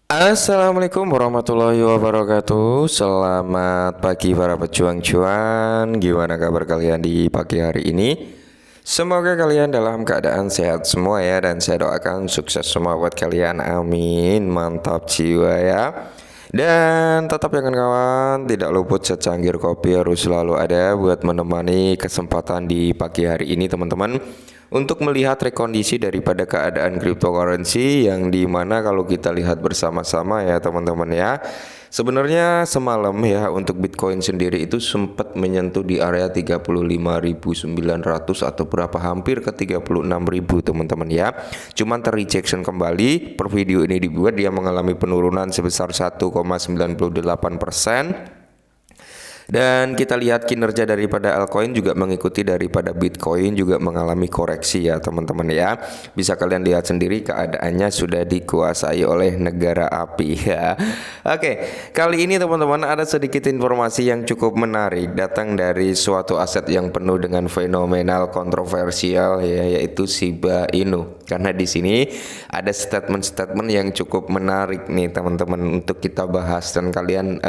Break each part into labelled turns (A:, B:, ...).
A: Assalamualaikum warahmatullahi wabarakatuh. Selamat pagi para pejuang cuan. Gimana kabar kalian di pagi hari ini? Semoga kalian dalam keadaan sehat semua ya. Dan saya doakan sukses semua buat kalian. Amin. Mantap jiwa ya. Dan tetap ya kawan, tidak luput secangkir kopi harus selalu ada buat menemani kesempatan di pagi hari ini teman-teman, untuk melihat rekondisi daripada keadaan cryptocurrency, yang dimana kalau kita lihat bersama-sama ya teman-teman ya, sebenarnya semalam ya untuk Bitcoin sendiri itu sempat menyentuh di area 35.900 atau berapa, hampir ke 36.000 teman-teman ya. Cuman terrejection kembali. Per video ini dibuat dia mengalami penurunan sebesar 1,98%. Dan kita lihat kinerja daripada altcoin juga mengikuti daripada Bitcoin, juga mengalami koreksi ya teman-teman ya. Bisa kalian lihat sendiri keadaannya sudah dikuasai oleh negara api ya. Oke, kali ini teman-teman ada sedikit informasi yang cukup menarik datang dari suatu aset yang penuh dengan fenomenal kontroversial ya, yaitu Shiba Inu. Karena di sini ada statement-statement yang cukup menarik nih teman-teman untuk kita bahas, dan kalian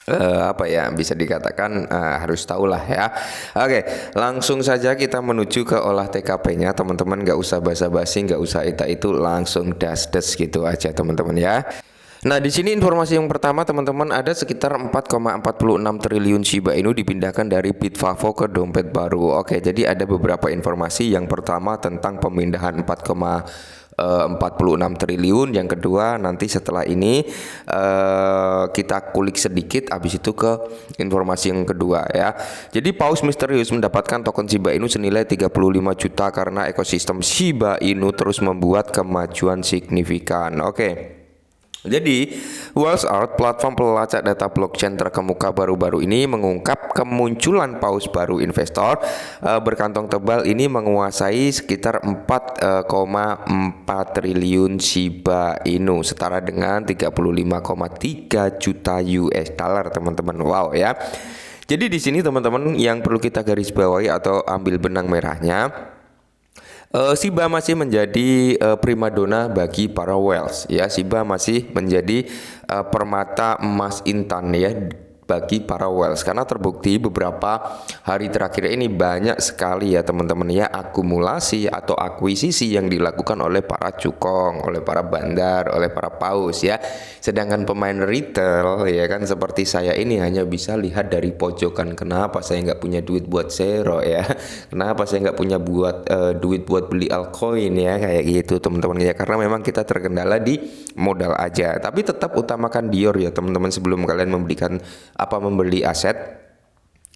A: apa ya, bisa dikatakan harus tahu lah ya. Oke, langsung saja kita menuju ke olah TKP-nya teman-teman. Nggak usah basa-basi, nggak usah itu langsung das-das gitu aja teman-teman ya. Nah, di sini informasi yang pertama teman-teman, ada sekitar 4,46 triliun Shiba Inu dipindahkan dari Bitfavo ke dompet baru. Oke, jadi ada beberapa informasi. Yang pertama tentang pemindahan 46 triliun. Yang kedua nanti setelah ini kita kulik sedikit, habis itu ke informasi yang kedua ya. Jadi paus misterius mendapatkan token Shiba Inu senilai 35 juta karena ekosistem Shiba Inu terus membuat kemajuan signifikan. Oke. Jadi, Walmart, platform pelacak data blockchain terkemuka baru-baru ini, mengungkap kemunculan paus baru investor berkantong tebal ini menguasai sekitar 4,4 triliun Shiba Inu, setara dengan 35,3 juta US dollar teman-teman. Wow ya. Jadi di sini teman-teman yang perlu kita garis bawahi atau ambil benang merahnya, Shiba masih menjadi primadona bagi para whales ya. Shiba masih menjadi permata emas intan ya bagi para whales, karena terbukti beberapa hari terakhir ini banyak sekali ya teman-teman ya akumulasi atau akuisisi yang dilakukan oleh para cukong, oleh para bandar, oleh para paus ya. Sedangkan pemain retail ya kan seperti saya ini hanya bisa lihat dari pojokan. Kenapa saya nggak punya duit buat zero ya? Kenapa saya nggak punya duit buat beli altcoin ya, kayak gitu teman-teman ya. Karena memang kita terkendala di modal aja. Tapi tetap utamakan Dior ya teman-teman sebelum kalian membeli aset.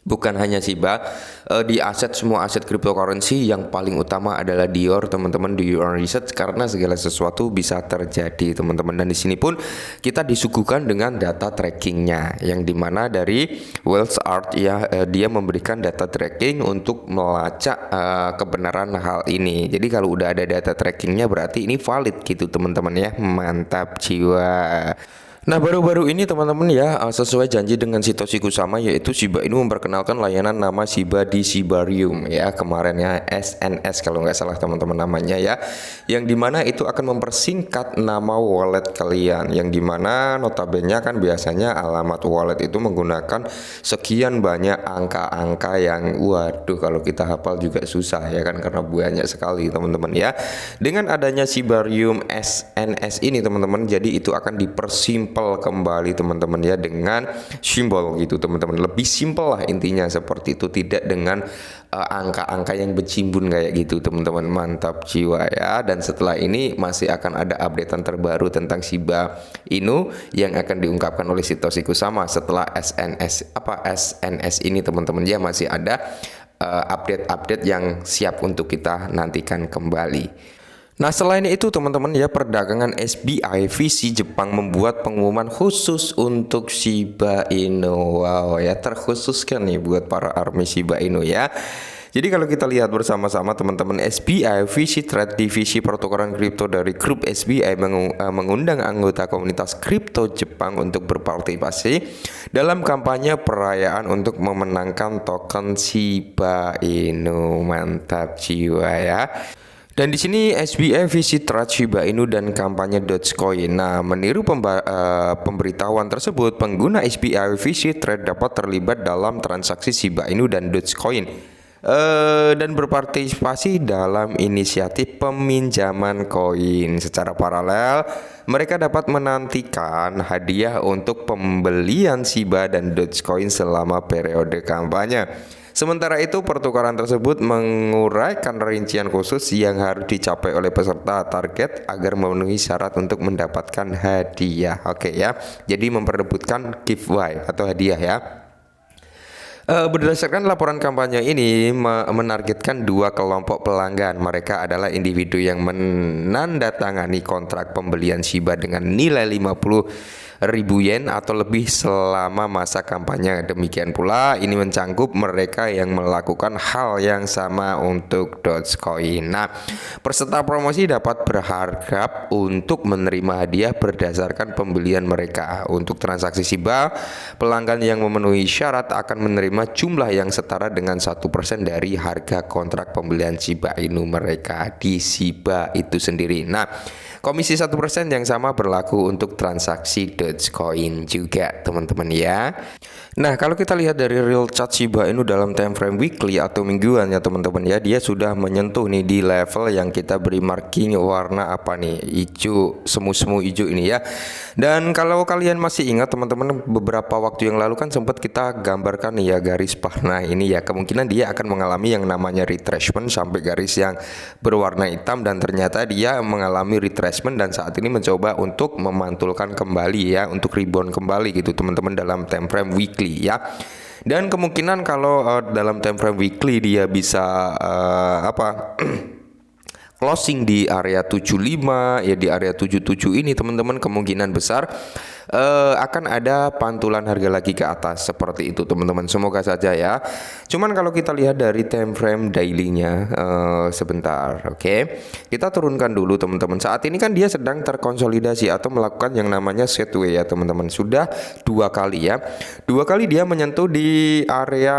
A: Bukan hanya Shiba, di semua aset cryptocurrency yang paling utama adalah Dior teman-teman. Do your own research karena segala sesuatu bisa terjadi teman-teman. Dan di sini pun kita disuguhkan dengan data trackingnya, yang dimana dari Walmart ya, dia memberikan data tracking untuk melacak kebenaran hal ini. Jadi kalau udah ada data trackingnya berarti ini valid gitu teman-teman ya. Mantap jiwa. Nah, baru-baru ini teman-teman ya, sesuai janji dengan Satoshi Kusama, yaitu Shiba Inu memperkenalkan layanan nama Shiba di Shibarium ya, kemarin ya, SNS kalau nggak salah teman-teman namanya ya, yang dimana itu akan mempersingkat nama wallet kalian, yang dimana notabene kan biasanya alamat wallet itu menggunakan sekian banyak angka-angka yang waduh kalau kita hafal juga susah ya kan, karena banyak sekali teman-teman ya. Dengan adanya Shibarium SNS ini teman-teman, jadi itu akan dipersimpel kembali teman-teman ya dengan simbol gitu teman-teman. Lebih simpel lah intinya seperti itu, tidak dengan angka-angka yang bercimbun kayak gitu teman-teman. Mantap jiwa ya. Dan setelah ini masih akan ada updatean terbaru tentang Shiba Inu yang akan diungkapkan oleh Satoshi Kusama setelah SNS ini teman-teman ya. Masih ada update-update yang siap untuk kita nantikan kembali. Nah, selain itu teman-teman ya, perdagangan SBI VC Jepang membuat pengumuman khusus untuk Shiba Inu. Wow ya, terkhususkan nih buat para army Shiba Inu ya. Jadi kalau kita lihat bersama-sama teman-teman, SBI VC Trade Divisi Pertukaran Kripto dari grup SBI mengundang anggota komunitas kripto Jepang untuk berpartisipasi dalam kampanye perayaan untuk memenangkan token Shiba Inu. Mantap jiwa ya. Dan di sini SBI visit trade Shiba Inu dan kampanye Dogecoin. Nah, meniru pemberitahuan tersebut, pengguna SBI visit trade dapat terlibat dalam transaksi Shiba Inu dan Dogecoin dan berpartisipasi dalam inisiatif peminjaman koin. Secara paralel, mereka dapat menantikan hadiah untuk pembelian Shiba dan Dogecoin selama periode kampanye. Sementara itu, pertukaran tersebut menguraikan rincian khusus yang harus dicapai oleh peserta target agar memenuhi syarat untuk mendapatkan hadiah. Oke ya, jadi memperebutkan giveaway atau hadiah ya. Berdasarkan laporan kampanye ini menargetkan dua kelompok pelanggan. Mereka adalah individu yang menandatangani kontrak pembelian Shiba dengan nilai 50.000 yen atau lebih selama masa kampanye. Demikian pula ini mencangkup mereka yang melakukan hal yang sama untuk Dogecoin. Nah, peserta promosi dapat berharap untuk menerima hadiah berdasarkan pembelian mereka. Untuk transaksi Shiba, pelanggan yang memenuhi syarat akan menerima jumlah yang setara dengan 1% dari harga kontrak pembelian Shiba Inu mereka di Shiba itu sendiri. Nah, komisi 1% yang sama berlaku untuk transaksi Dogecoin juga, teman-teman ya. Nah, kalau kita lihat dari real chart Shiba Inu dalam time frame weekly atau mingguan ya teman-teman ya, dia sudah menyentuh nih di level yang kita beri marking warna apa nih, hijau, semu-semu hijau ini ya. Dan kalau kalian masih ingat teman-teman, beberapa waktu yang lalu kan sempat kita gambarkan nih ya garis panah ini ya, kemungkinan dia akan mengalami yang namanya retracement sampai garis yang berwarna hitam, dan ternyata dia mengalami retracement dan saat ini mencoba untuk memantulkan kembali ya, untuk rebound kembali gitu teman-teman dalam time frame weekly ya. Dan kemungkinan kalau dalam time frame weekly dia bisa closing di area 75 ya, di area 77 ini teman-teman, kemungkinan besar akan ada pantulan harga lagi ke atas seperti itu teman-teman, semoga saja ya. Cuman kalau kita lihat dari time frame daily-nya sebentar, oke. Kita turunkan dulu teman-teman. Saat ini kan dia sedang terkonsolidasi atau melakukan yang namanya sideways ya teman-teman. Sudah dua kali ya. Dua kali dia menyentuh di area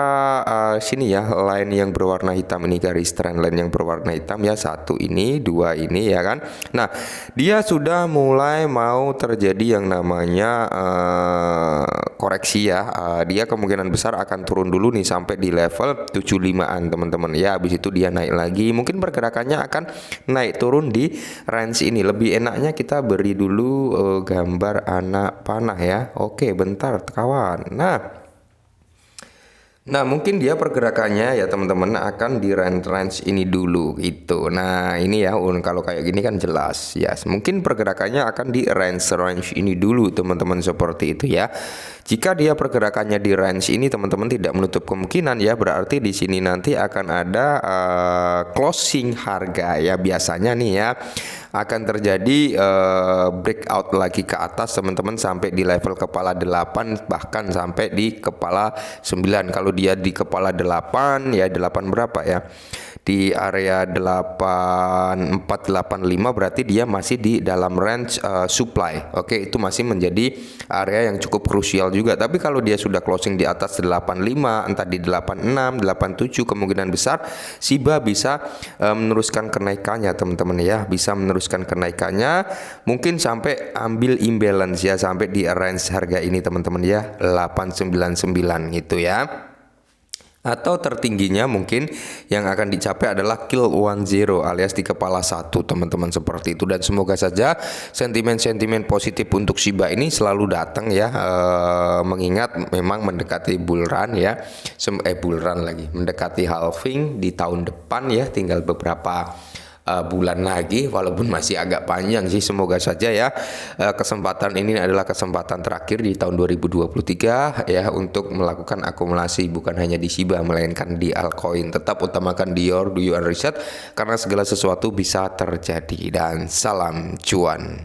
A: sini ya, line yang berwarna hitam ini, garis trend line yang berwarna hitam ya, satu ini, dua ini ya kan. Nah, dia sudah mulai mau terjadi yang namanya koreksi ya. Dia kemungkinan besar akan turun dulu nih sampai di level 75-an teman-teman ya. Habis itu dia naik lagi. Mungkin pergerakannya akan naik turun di range ini. Lebih enaknya kita beri dulu gambar anak panah ya. Oke, bentar kawan. Nah, mungkin dia pergerakannya ya teman-teman akan di range ini dulu gitu. Nah, ini ya kalau kayak gini kan jelas ya. Mungkin pergerakannya akan di range ini dulu teman-teman, seperti itu ya. Jika dia pergerakannya di range ini teman-teman tidak menutup kemungkinan ya, berarti di sini nanti akan ada closing harga ya, biasanya nih ya akan terjadi breakout lagi ke atas teman-teman sampai di level kepala 8 bahkan sampai di kepala 9. Kalau dia di kepala 8 ya, 8 berapa ya, di area 8485 berarti dia masih di dalam range supply. Oke, itu masih menjadi area yang cukup krusial juga. Tapi kalau dia sudah closing di atas 85, entah di 86, 87, kemungkinan besar Shiba bisa meneruskan kenaikannya teman-teman ya, bisa meneruskan kenaikannya, mungkin sampai ambil imbalance ya sampai di range harga ini teman-teman ya, 899 gitu ya. Atau tertingginya mungkin yang akan dicapai adalah kill 10 alias di kepala 1 teman-teman, seperti itu. Dan semoga saja sentimen-sentimen positif untuk Shiba ini selalu datang ya, mengingat memang mendekati bull run ya, mendekati halving di tahun depan ya, tinggal beberapa bulan lagi, walaupun masih agak panjang sih. Semoga saja ya kesempatan ini adalah kesempatan terakhir di tahun 2023 ya untuk melakukan akumulasi, bukan hanya di Shiba melainkan di altcoin. Tetap utamakan do your research karena segala sesuatu bisa terjadi, dan salam cuan.